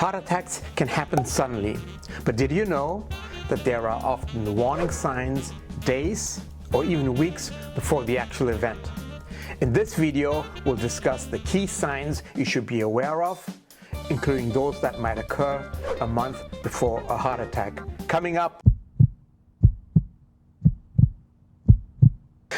Heart attacks can happen suddenly, but did you know that there are often warning signs days or even weeks before the actual event? In this video, we'll discuss the key signs you should be aware of, including those that might occur a month before a heart attack. Coming up.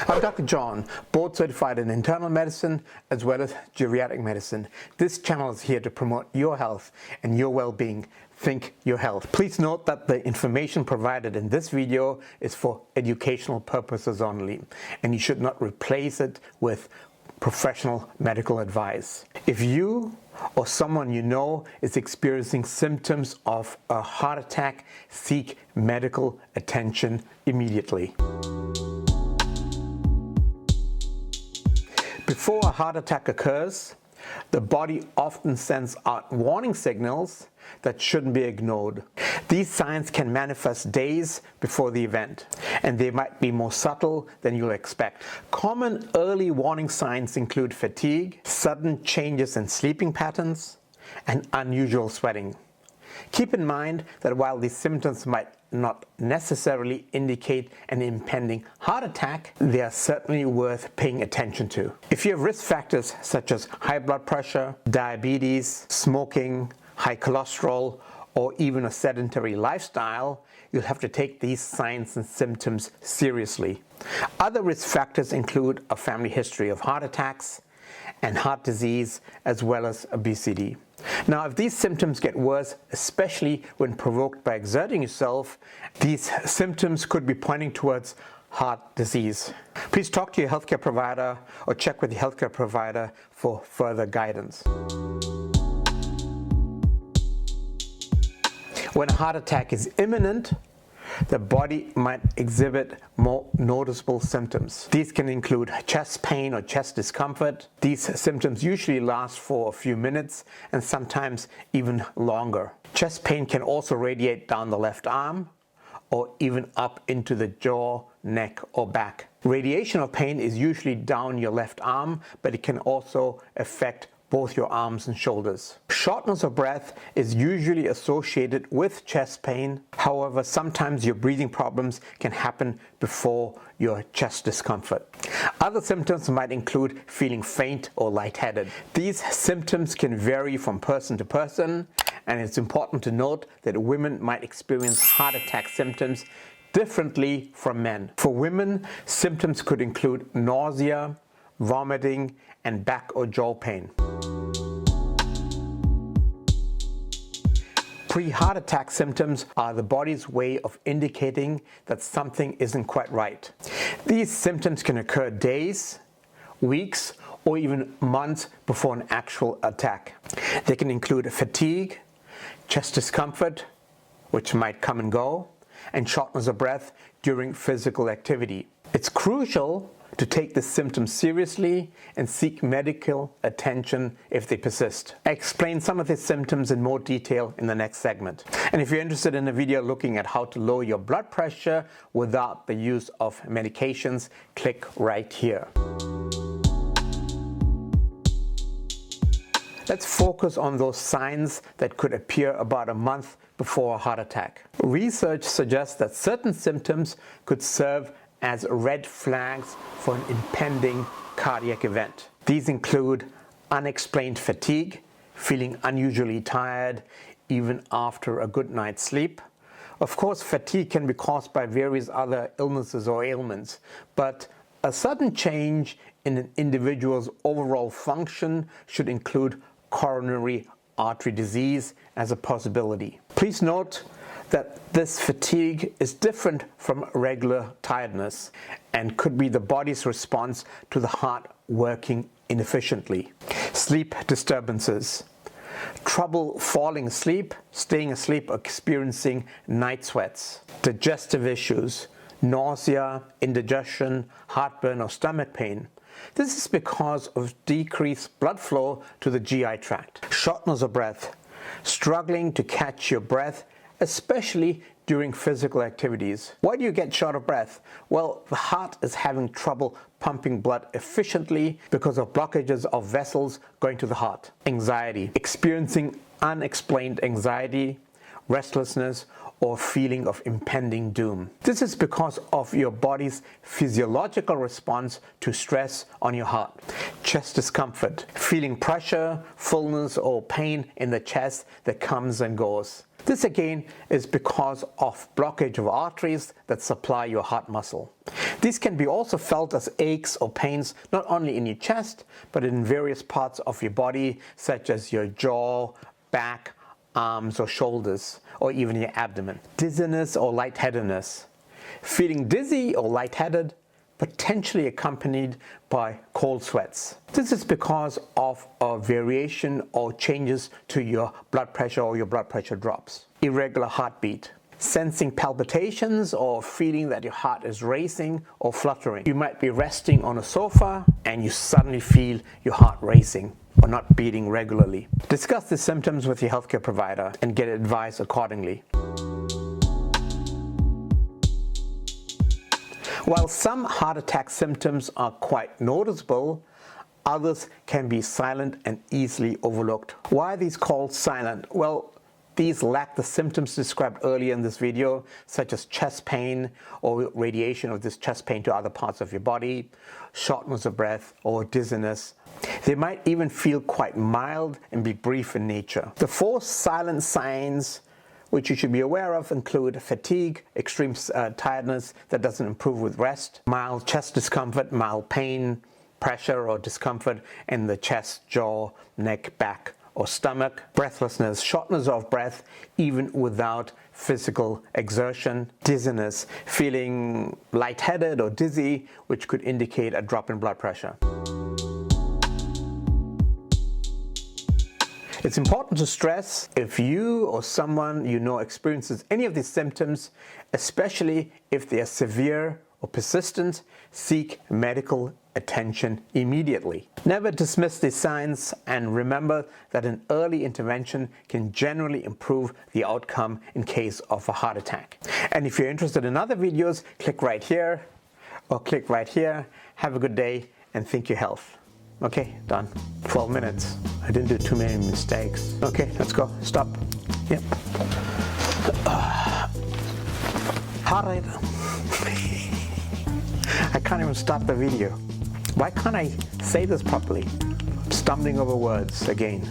I'm Dr. John, board certified in internal medicine as well as geriatric medicine. This channel is here to promote your health and your well-being. Think your health. Please note that the information provided in this video is for educational purposes only, and you should not replace it with professional medical advice. If you or someone you know is experiencing symptoms of a heart attack, seek medical attention immediately. Before a heart attack occurs, the body often sends out warning signals that shouldn't be ignored. These signs can manifest days before the event, and they might be more subtle than you'll expect. Common early warning signs include fatigue, sudden changes in sleeping patterns, and unusual sweating. Keep in mind that while these symptoms might not necessarily indicate an impending heart attack, they are certainly worth paying attention to. If you have risk factors such as high blood pressure, diabetes, smoking, high cholesterol, or even a sedentary lifestyle, you'll have to take these signs and symptoms seriously. Other risk factors include a family history of heart attacks and heart disease, as well as obesity. Now, if these symptoms get worse, especially when provoked by exerting yourself, these symptoms could be pointing towards heart disease. Please talk to your healthcare provider or check with your healthcare provider for further guidance. When a heart attack is imminent, the body might exhibit more noticeable symptoms. These can include chest pain or chest discomfort. These symptoms usually last for a few minutes and sometimes even longer. Chest pain can also radiate down the left arm or even up into the jaw, neck, or back. Radiation of pain is usually down your left arm, but it can also affect both your arms and shoulders. Shortness of breath is usually associated with chest pain. However, sometimes your breathing problems can happen before your chest discomfort. Other symptoms might include feeling faint or lightheaded. These symptoms can vary from person to person, and it's important to note that women might experience heart attack symptoms differently from men. For women, symptoms could include nausea, vomiting, and back or jaw pain. Pre-heart attack symptoms are the body's way of indicating that something isn't quite right. These symptoms can occur days, weeks, or even months before an actual attack. They can include fatigue, chest discomfort, which might come and go, and shortness of breath during physical activity. It's crucial to take the symptoms seriously and seek medical attention if they persist. I explain some of these symptoms in more detail in the next segment. And if you're interested in a video looking at how to lower your blood pressure without the use of medications, click right here. Let's focus on those signs that could appear about a month before a heart attack. Research suggests that certain symptoms could serve as red flags for an impending cardiac event. These include unexplained fatigue, feeling unusually tired even after a good night's sleep. Of course, fatigue can be caused by various other illnesses or ailments, but a sudden change in an individual's overall function should include coronary artery disease as a possibility. Please note that this fatigue is different from regular tiredness and could be the body's response to the heart working inefficiently. Sleep disturbances, trouble falling asleep, staying asleep, or experiencing night sweats, digestive issues, nausea, indigestion, heartburn, or stomach pain. This is because of decreased blood flow to the GI tract. Shortness of breath, struggling to catch your breath, especially during physical activities. Why do you get short of breath? Well, the heart is having trouble pumping blood efficiently because of blockages of vessels going to the heart. Anxiety, experiencing unexplained anxiety, restlessness, or feeling of impending doom. This is because of your body's physiological response to stress on your heart. Chest discomfort, feeling pressure, fullness, or pain in the chest that comes and goes. This again is because of blockage of arteries that supply your heart muscle. These can be also felt as aches or pains not only in your chest but in various parts of your body, such as your jaw, back, arms or shoulders, or even your abdomen. Dizziness or lightheadedness. Feeling dizzy or lightheaded, potentially accompanied by cold sweats. This is because of a variation or changes to your blood pressure or your blood pressure drops. Irregular heartbeat. Sensing palpitations or feeling that your heart is racing or fluttering. You might be resting on a sofa and you suddenly feel your heart racing or not beating regularly. Discuss the symptoms with your healthcare provider and get advice accordingly. While some heart attack symptoms are quite noticeable, others can be silent and easily overlooked. Why are these called silent? Well, these lack the symptoms described earlier in this video, such as chest pain or radiation of this chest pain to other parts of your body, shortness of breath, or dizziness. They might even feel quite mild and be brief in nature. The 4 silent signs which you should be aware of include fatigue, extreme tiredness that doesn't improve with rest, mild chest discomfort, mild pain, pressure or discomfort in the chest, jaw, neck, back, or stomach, breathlessness, shortness of breath even without physical exertion, dizziness, feeling lightheaded or dizzy, which could indicate a drop in blood pressure. It's important to stress if you or someone you know experiences any of these symptoms, especially if they are severe or persistent, seek medical attention immediately. Never dismiss these signs and remember that an early intervention can generally improve the outcome in case of a heart attack. And if you're interested in other videos, click right here or click right here. Have a good day and think your health. Okay, done. 12 minutes. I didn't do too many mistakes. Okay, let's go. Stop. Yep. Heart rate. I can't even stop the video. Why can't I say this properly? I'm stumbling over words again.